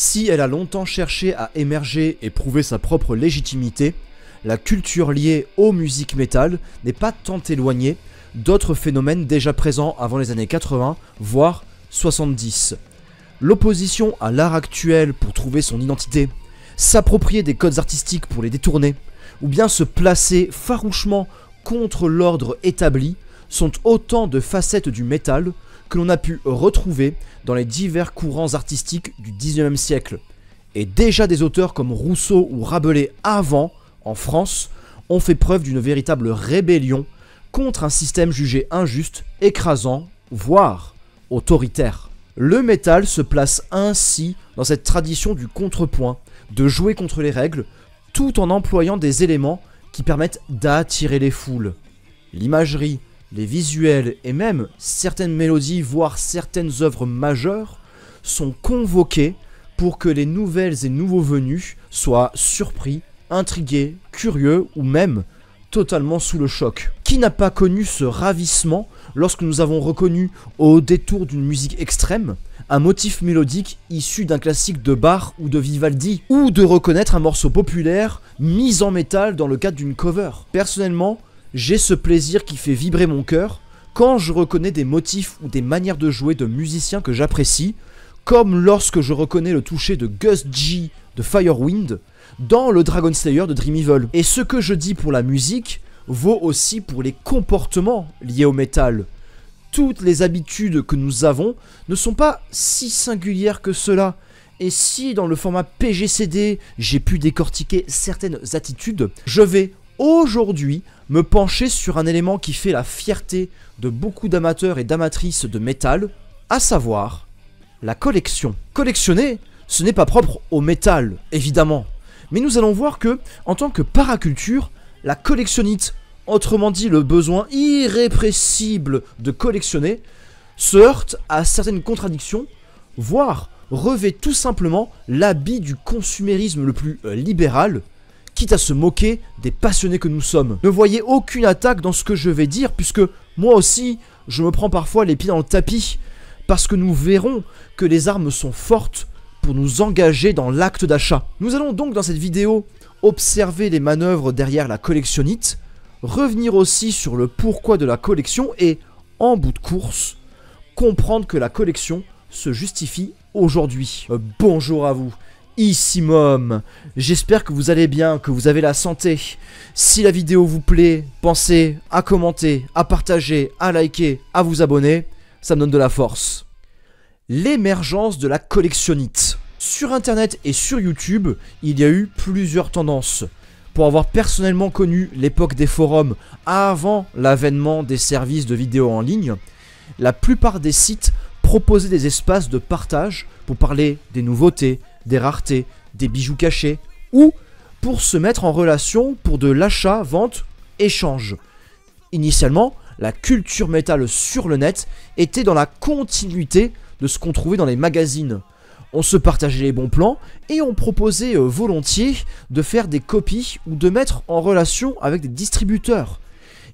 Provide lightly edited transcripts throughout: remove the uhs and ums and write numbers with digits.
Si elle a longtemps cherché à émerger et prouver sa propre légitimité, la culture liée aux musiques métal n'est pas tant éloignée d'autres phénomènes déjà présents avant les années 80, voire 70. L'opposition à l'art actuel pour trouver son identité, s'approprier des codes artistiques pour les détourner, ou bien se placer farouchement contre l'ordre établi, sont autant de facettes du métal que l'on a pu retrouver dans les divers courants artistiques du 19e siècle. Et déjà des auteurs comme Rousseau ou Rabelais avant, en France, ont fait preuve d'une véritable rébellion contre un système jugé injuste, écrasant, voire autoritaire. Le métal se place ainsi dans cette tradition du contrepoint, de jouer contre les règles, tout en employant des éléments qui permettent d'attirer les foules. L'imagerie, les visuels et même certaines mélodies, voire certaines œuvres majeures, sont convoqués pour que les nouvelles et nouveaux venus soient surpris, intrigués, curieux ou même totalement sous le choc. Qui n'a pas connu ce ravissement lorsque nous avons reconnu, au détour d'une musique extrême, un motif mélodique issu d'un classique de Bach ou de Vivaldi, ou de reconnaître un morceau populaire mis en métal dans le cadre d'une cover. Personnellement, j'ai ce plaisir qui fait vibrer mon cœur quand je reconnais des motifs ou des manières de jouer de musiciens que j'apprécie, comme lorsque je reconnais le toucher de Gus G de Firewind dans le Dragon Slayer de Dream Evil. Et ce que je dis pour la musique vaut aussi pour les comportements liés au métal. Toutes les habitudes que nous avons ne sont pas si singulières que cela. Et si dans le format PGCD j'ai pu décortiquer certaines attitudes, je vais aujourd'hui me pencher sur un élément qui fait la fierté de beaucoup d'amateurs et d'amatrices de métal, à savoir la collection. Collectionner, ce n'est pas propre au métal, évidemment. Mais nous allons voir que, en tant que paraculture, la collectionnite, autrement dit le besoin irrépressible de collectionner, se heurte à certaines contradictions, voire revêt tout simplement l'habit du consumérisme le plus libéral, quitte à se moquer des passionnés que nous sommes. Ne voyez aucune attaque dans ce que je vais dire, puisque moi aussi, je me prends parfois les pieds dans le tapis, parce que nous verrons que les armes sont fortes pour nous engager dans l'acte d'achat. Nous allons donc dans cette vidéo observer les manœuvres derrière la collectionnite, revenir aussi sur le pourquoi de la collection et, en bout de course, comprendre que la collection se justifie aujourd'hui. Bonjour à vous, ici Mom, j'espère que vous allez bien, que vous avez la santé. Si la vidéo vous plaît, pensez à commenter, à partager, à liker, à vous abonner, ça me donne de la force. L'émergence de la collectionnite. Sur internet et sur YouTube, il y a eu plusieurs tendances. Pour avoir personnellement connu l'époque des forums avant l'avènement des services de vidéos en ligne, la plupart des sites proposaient des espaces de partage pour parler des nouveautés, des raretés, des bijoux cachés, ou pour se mettre en relation pour de l'achat, vente, échange. Initialement, la culture métal sur le net était dans la continuité de ce qu'on trouvait dans les magazines. On se partageait les bons plans et on proposait volontiers de faire des copies ou de mettre en relation avec des distributeurs.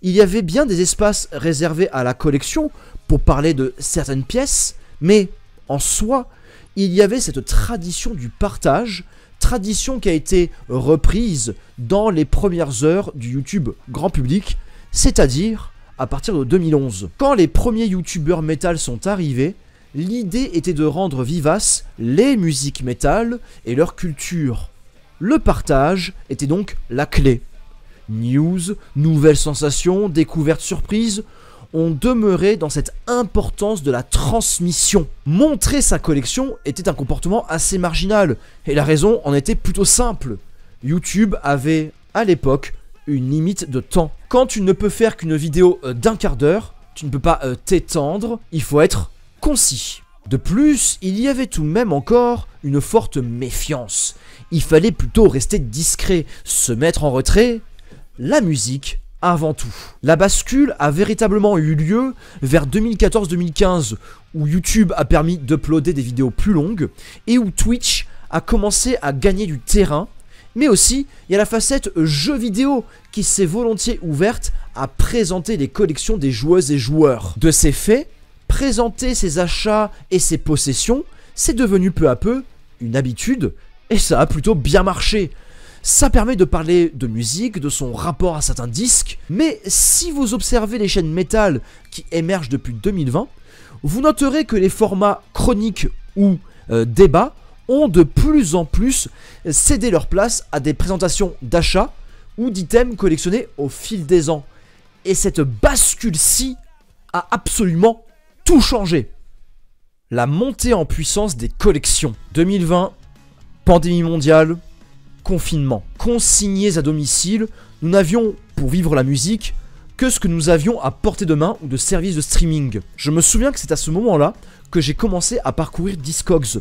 Il y avait bien des espaces réservés à la collection pour parler de certaines pièces, mais en soi, il y avait cette tradition du partage, tradition qui a été reprise dans les premières heures du YouTube grand public, c'est-à-dire à partir de 2011. Quand les premiers youtubeurs métal sont arrivés, l'idée était de rendre vivaces les musiques métal et leur culture. Le partage était donc la clé. News, nouvelles sensations, découvertes surprises ont demeuré dans cette importance de la transmission. Montrer sa collection était un comportement assez marginal, et la raison en était plutôt simple. YouTube avait, à l'époque, une limite de temps. Quand tu ne peux faire qu'une vidéo d'un quart d'heure, tu ne peux pas t'étendre, il faut être concis. De plus, il y avait tout de même encore une forte méfiance. Il fallait plutôt rester discret, se mettre en retrait. La musique avant tout. La bascule a véritablement eu lieu vers 2014-2015, où YouTube a permis d'uploader des vidéos plus longues, et où Twitch a commencé à gagner du terrain. Mais aussi, il y a la facette jeux vidéo qui s'est volontiers ouverte à présenter les collections des joueuses et joueurs. De ces faits, présenter ses achats et ses possessions, c'est devenu peu à peu une habitude, et ça a plutôt bien marché. Ça permet de parler de musique, de son rapport à certains disques, mais si vous observez les chaînes métal qui émergent depuis 2020, vous noterez que les formats chroniques ou débats ont de plus en plus cédé leur place à des présentations d'achats ou d'items collectionnés au fil des ans. Et cette bascule-ci a absolument tout changé. La montée en puissance des collections. 2020, pandémie mondiale, confinement. Consignés à domicile, nous n'avions, pour vivre la musique, que ce que nous avions à portée de main ou de services de streaming. Je me souviens que c'est à ce moment-là que j'ai commencé à parcourir Discogs.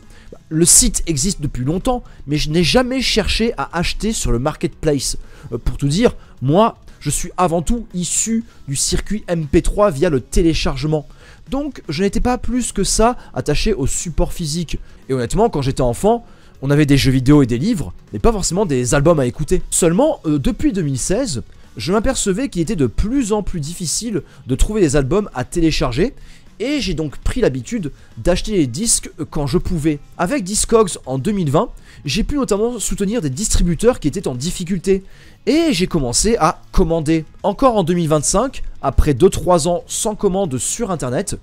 Le site existe depuis longtemps, mais je n'ai jamais cherché à acheter sur le marketplace. Pour tout dire, moi, je suis avant tout issu du circuit MP3 via le téléchargement. Donc, je n'étais pas plus que ça attaché au support physique. Et honnêtement, quand j'étais enfant, on avait des jeux vidéo et des livres, mais pas forcément des albums à écouter. Seulement, depuis 2016, je m'apercevais qu'il était de plus en plus difficile de trouver des albums à télécharger, et j'ai donc pris l'habitude d'acheter les disques quand je pouvais. Avec Discogs en 2020, j'ai pu notamment soutenir des distributeurs qui étaient en difficulté, et j'ai commencé à commander. Encore en 2025, après 2-3 ans sans commande sur internet,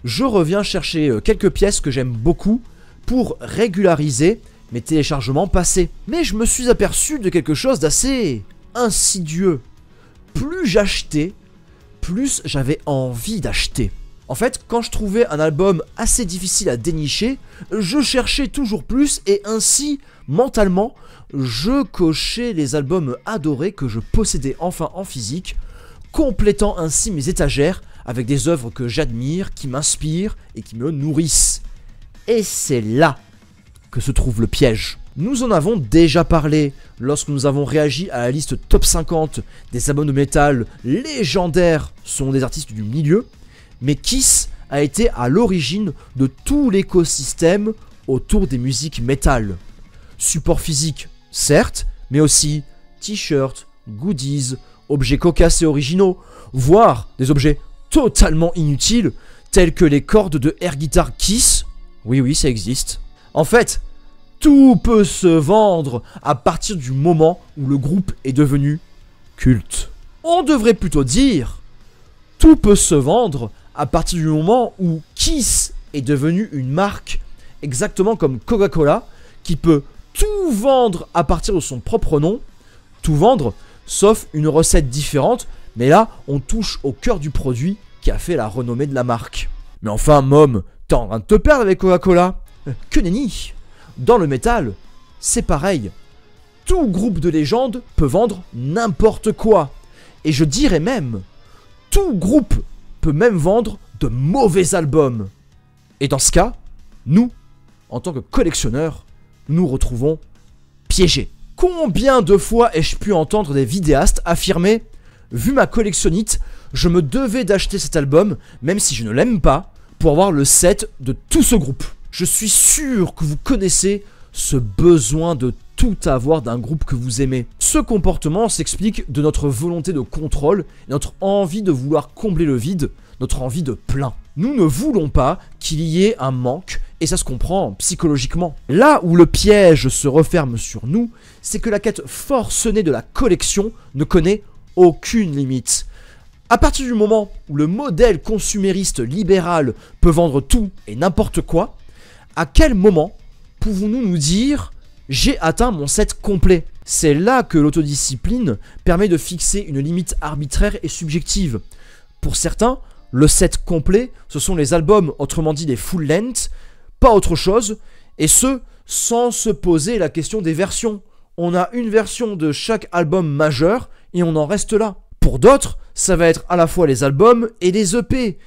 je reviens chercher quelques pièces que j'aime beaucoup pour régulariser mes téléchargements passés. Mais je me suis aperçu de quelque chose d'assez insidieux. Plus j'achetais, plus j'avais envie d'acheter. En fait, quand je trouvais un album assez difficile à dénicher, je cherchais toujours plus et ainsi, mentalement, je cochais les albums adorés que je possédais enfin en physique, complétant ainsi mes étagères avec des œuvres que j'admire, qui m'inspirent et qui me nourrissent. Et c'est là que se trouve le piège. Nous en avons déjà parlé lorsque nous avons réagi à la liste top 50 des albums de métal légendaires selon des artistes du milieu, mais Kiss a été à l'origine de tout l'écosystème autour des musiques métal. Support physique, certes, mais aussi t-shirts, goodies, objets cocasses et originaux, voire des objets totalement inutiles tels que les cordes de air guitar Kiss. Oui, ça existe. En fait, tout peut se vendre à partir du moment où le groupe est devenu culte. On devrait plutôt dire, tout peut se vendre à partir du moment où Kiss est devenu une marque, exactement comme Coca-Cola, qui peut tout vendre à partir de son propre nom, tout vendre, sauf une recette différente, mais là, on touche au cœur du produit qui a fait la renommée de la marque. Mais enfin, Mom, t'es en train de te perdre avec Coca-Cola. Que nenni. Dans le métal, c'est pareil. Tout groupe de légende peut vendre n'importe quoi. Et je dirais même, tout groupe peut même vendre de mauvais albums. Et dans ce cas, nous, en tant que collectionneurs, nous retrouvons piégés. Combien de fois ai-je pu entendre des vidéastes affirmer « Vu ma collectionnite, je me devais d'acheter cet album, même si je ne l'aime pas, pour avoir le set de tout ce groupe. » Je suis sûr que vous connaissez ce besoin de tout avoir d'un groupe que vous aimez. Ce comportement s'explique de notre volonté de contrôle, et notre envie de vouloir combler le vide, notre envie de plein. Nous ne voulons pas qu'il y ait un manque, et ça se comprend psychologiquement. Là où le piège se referme sur nous, c'est que la quête forcenée de la collection ne connaît aucune limite. À partir du moment où le modèle consumériste libéral peut vendre tout et n'importe quoi, à quel moment pouvons-nous nous dire « j'ai atteint mon set complet ». C'est là que l'autodiscipline permet de fixer une limite arbitraire et subjective. Pour certains, le set complet, ce sont les albums, autrement dit les full length, pas autre chose, et ce, sans se poser la question des versions. On a une version de chaque album majeur et on en reste là. Pour d'autres, ça va être à la fois les albums et les EP.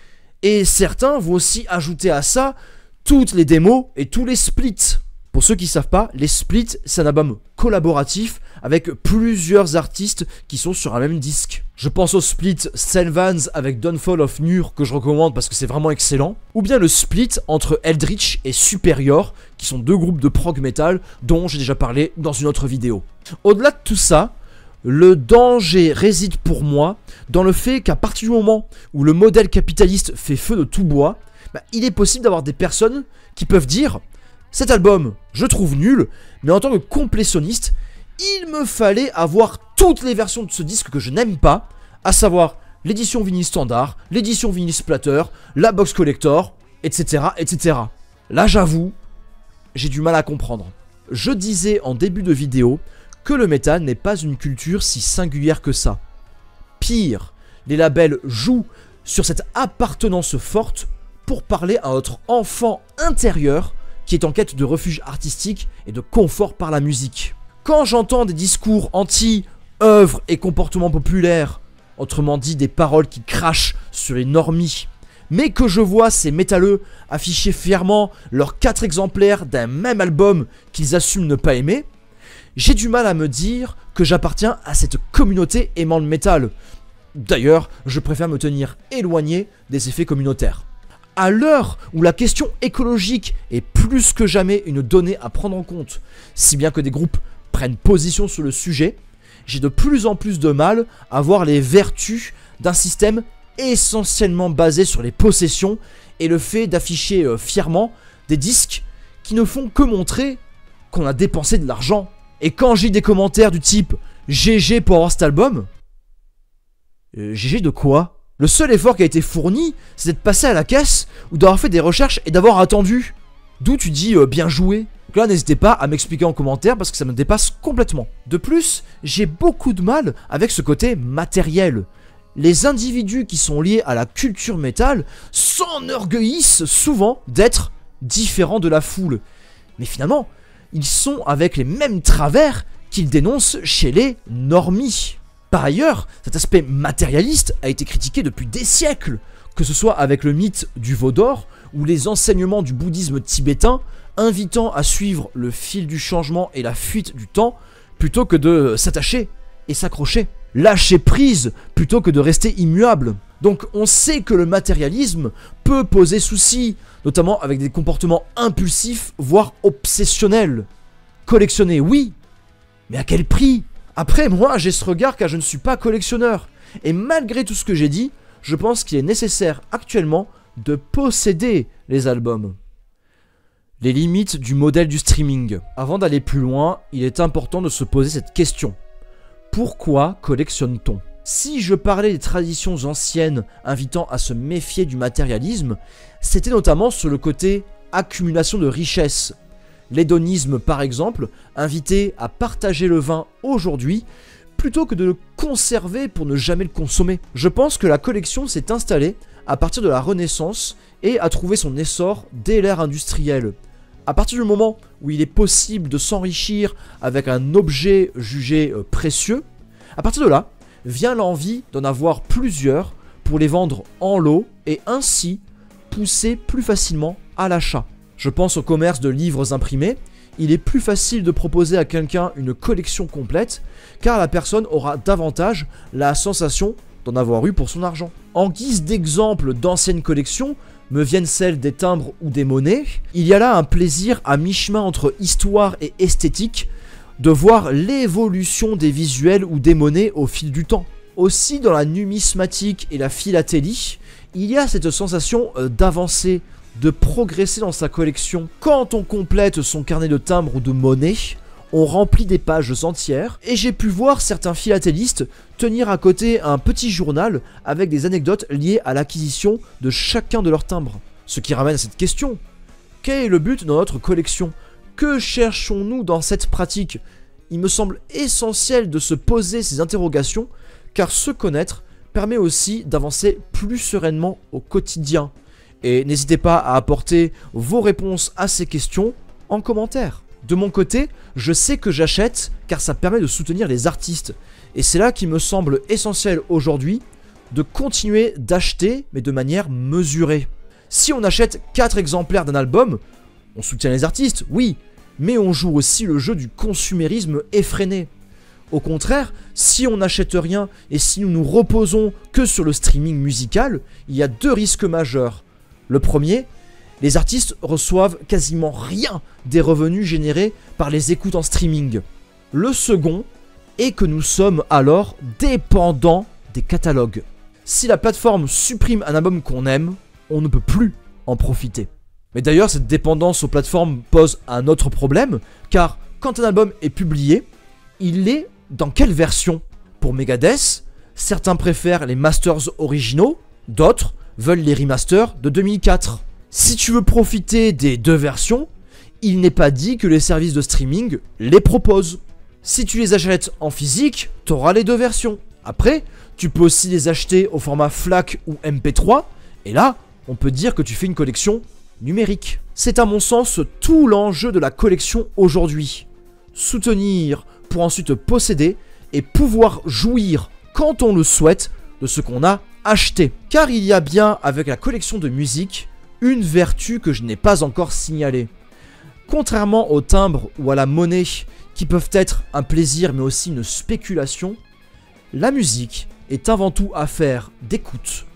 Et certains vont aussi ajouter à ça toutes les démos et tous les splits. Pour ceux qui ne savent pas, les splits, c'est un album collaboratif avec plusieurs artistes qui sont sur un même disque. Je pense au split Selvans avec Downfall of Nur que je recommande parce que c'est vraiment excellent. Ou bien le split entre Eldritch et Superior qui sont deux groupes de prog metal dont j'ai déjà parlé dans une autre vidéo. Au-delà de tout ça, le danger réside pour moi dans le fait qu'à partir du moment où le modèle capitaliste fait feu de tout bois, il est possible d'avoir des personnes qui peuvent dire Cet album, je trouve nul, mais en tant que complétionniste, il me fallait avoir toutes les versions de ce disque que je n'aime pas, à savoir l'édition vinyle standard, l'édition vinyle splatter, la box collector, etc. etc. Là, j'avoue, j'ai du mal à comprendre. Je disais en début de vidéo que le métal n'est pas une culture si singulière que ça. Pire, les labels jouent sur cette appartenance forte pour parler à notre enfant intérieur qui est en quête de refuge artistique et de confort par la musique. Quand j'entends des discours anti-œuvres et comportements populaires, autrement dit des paroles qui crachent sur les normies, mais que je vois ces métalleux afficher fièrement leurs 4 exemplaires d'un même album qu'ils assument ne pas aimer, j'ai du mal à me dire que j'appartiens à cette communauté aimant le métal. D'ailleurs, je préfère me tenir éloigné des effets communautaires. À l'heure où la question écologique est plus que jamais une donnée à prendre en compte, si bien que des groupes prennent position sur le sujet, j'ai de plus en plus de mal à voir les vertus d'un système essentiellement basé sur les possessions et le fait d'afficher fièrement des disques qui ne font que montrer qu'on a dépensé de l'argent. Et quand j'ai des commentaires du type « GG pour avoir cet album », GG de quoi? Le seul effort qui a été fourni, c'est d'être passé à la caisse ou d'avoir fait des recherches et d'avoir attendu. D'où tu dis bien joué. Donc là, n'hésitez pas à m'expliquer en commentaire parce que ça me dépasse complètement. De plus, j'ai beaucoup de mal avec ce côté matériel. Les individus qui sont liés à la culture métal s'enorgueillissent souvent d'être différents de la foule. Mais finalement, ils sont avec les mêmes travers qu'ils dénoncent chez les normies. Par ailleurs, cet aspect matérialiste a été critiqué depuis des siècles, que ce soit avec le mythe du veau d'or ou les enseignements du bouddhisme tibétain, invitant à suivre le fil du changement et la fuite du temps, plutôt que de s'attacher et s'accrocher. Lâcher prise plutôt que de rester immuable. Donc on sait que le matérialisme peut poser souci, notamment avec des comportements impulsifs, voire obsessionnels. Collectionner, oui, mais à quel prix? Après, moi, j'ai ce regard car je ne suis pas collectionneur. Et malgré tout ce que j'ai dit, je pense qu'il est nécessaire actuellement de posséder les albums. Les limites du modèle du streaming. Avant d'aller plus loin, il est important de se poser cette question. Pourquoi collectionne-t-on? Si je parlais des traditions anciennes invitant à se méfier du matérialisme, c'était notamment sur le côté accumulation de richesses. L'hédonisme par exemple, invitait à partager le vin aujourd'hui, plutôt que de le conserver pour ne jamais le consommer. Je pense que la collection s'est installée à partir de la Renaissance et a trouvé son essor dès l'ère industrielle. À partir du moment où il est possible de s'enrichir avec un objet jugé précieux, à partir de là, vient l'envie d'en avoir plusieurs pour les vendre en lot et ainsi pousser plus facilement à l'achat. Je pense au commerce de livres imprimés, il est plus facile de proposer à quelqu'un une collection complète car la personne aura davantage la sensation d'en avoir eu pour son argent. En guise d'exemple d'anciennes collections, me viennent celles des timbres ou des monnaies. Il y a là un plaisir à mi-chemin entre histoire et esthétique de voir l'évolution des visuels ou des monnaies au fil du temps. Aussi dans la numismatique et la philatélie, il y a cette sensation d'avancer, de progresser dans sa collection. Quand on complète son carnet de timbres ou de monnaies, on remplit des pages entières, et j'ai pu voir certains philatélistes tenir à côté un petit journal avec des anecdotes liées à l'acquisition de chacun de leurs timbres. Ce qui ramène à cette question. Quel est le but dans notre collection? Que cherchons-nous dans cette pratique? Il me semble essentiel de se poser ces interrogations, car se connaître permet aussi d'avancer plus sereinement au quotidien. Et n'hésitez pas à apporter vos réponses à ces questions en commentaire. De mon côté, je sais que j'achète car ça permet de soutenir les artistes. Et c'est là qu'il me semble essentiel aujourd'hui de continuer d'acheter, mais de manière mesurée. Si on achète 4 exemplaires d'un album, on soutient les artistes, oui, mais on joue aussi le jeu du consumérisme effréné. Au contraire, si on n'achète rien et si nous nous reposons que sur le streaming musical, il y a 2 risques majeurs. Le premier, les artistes reçoivent quasiment rien des revenus générés par les écoutes en streaming. Le second est que nous sommes alors dépendants des catalogues. Si la plateforme supprime un album qu'on aime, on ne peut plus en profiter. Mais d'ailleurs, cette dépendance aux plateformes pose un autre problème, car quand un album est publié, il est dans quelle version? Pour Megadeth, certains préfèrent les masters originaux, d'autres veulent les remasters de 2004. Si tu veux profiter des deux versions, il n'est pas dit que les services de streaming les proposent. Si tu les achètes en physique, t'auras les deux versions. Après, tu peux aussi les acheter au format FLAC ou MP3, et là, on peut dire que tu fais une collection numérique. C'est à mon sens tout l'enjeu de la collection aujourd'hui. Soutenir pour ensuite posséder et pouvoir jouir quand on le souhaite de ce qu'on a acheté. Car il y a bien avec la collection de musique une vertu que je n'ai pas encore signalée. Contrairement au timbre ou à la monnaie qui peuvent être un plaisir mais aussi une spéculation, la musique est avant tout affaire d'écoute,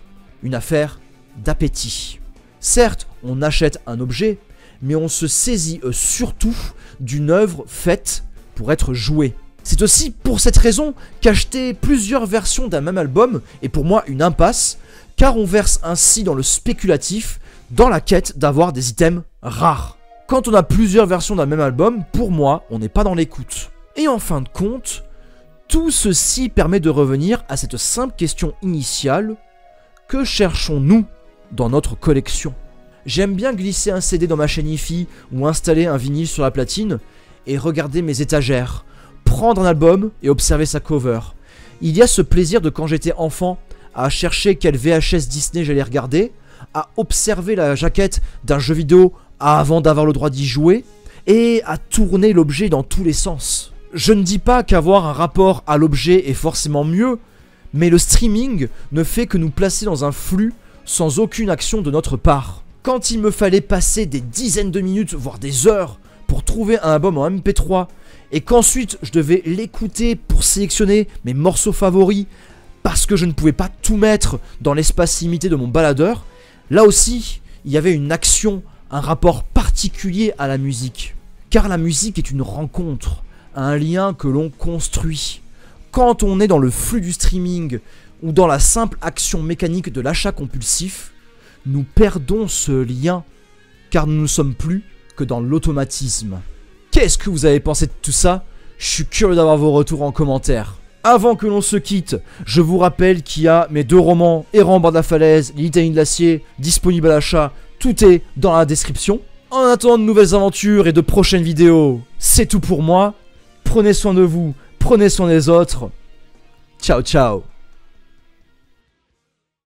une affaire d'appétit. Certes, on achète un objet, mais on se saisit surtout d'une œuvre faite pour être jouée. C'est aussi pour cette raison qu'acheter plusieurs versions d'un même album est pour moi une impasse, car on verse ainsi dans le spéculatif, dans la quête d'avoir des items rares. Quand on a plusieurs versions d'un même album, pour moi, on n'est pas dans l'écoute. Et en fin de compte, tout ceci permet de revenir à cette simple question initiale: que cherchons-nous dans notre collection? J'aime bien glisser un CD dans ma chaîne hi-fi ou installer un vinyle sur la platine et regarder mes étagères, prendre un album et observer sa cover. Il y a ce plaisir de quand j'étais enfant à chercher quel VHS Disney j'allais regarder, à observer la jaquette d'un jeu vidéo avant d'avoir le droit d'y jouer et à tourner l'objet dans tous les sens. Je ne dis pas qu'avoir un rapport à l'objet est forcément mieux, mais le streaming ne fait que nous placer dans un flux sans aucune action de notre part. Quand il me fallait passer des dizaines de minutes, voire des heures, pour trouver un album en MP3, et qu'ensuite je devais l'écouter pour sélectionner mes morceaux favoris, parce que je ne pouvais pas tout mettre dans l'espace limité de mon baladeur, là aussi, il y avait une action, un rapport particulier à la musique. Car la musique est une rencontre, un lien que l'on construit. Quand on est dans le flux du streaming, ou dans la simple action mécanique de l'achat compulsif, nous perdons ce lien, car nous ne sommes plus que dans l'automatisme. Qu'est-ce que vous avez pensé de tout ça? Je suis curieux d'avoir vos retours en commentaire. Avant que l'on se quitte, je vous rappelle qu'il y a mes deux romans, Errant au bord de la falaise, Les Litanies de l'acier, disponibles à l'achat. Tout est dans la description. En attendant de nouvelles aventures et de prochaines vidéos, c'est tout pour moi. Prenez soin de vous, prenez soin des autres. Ciao ciao.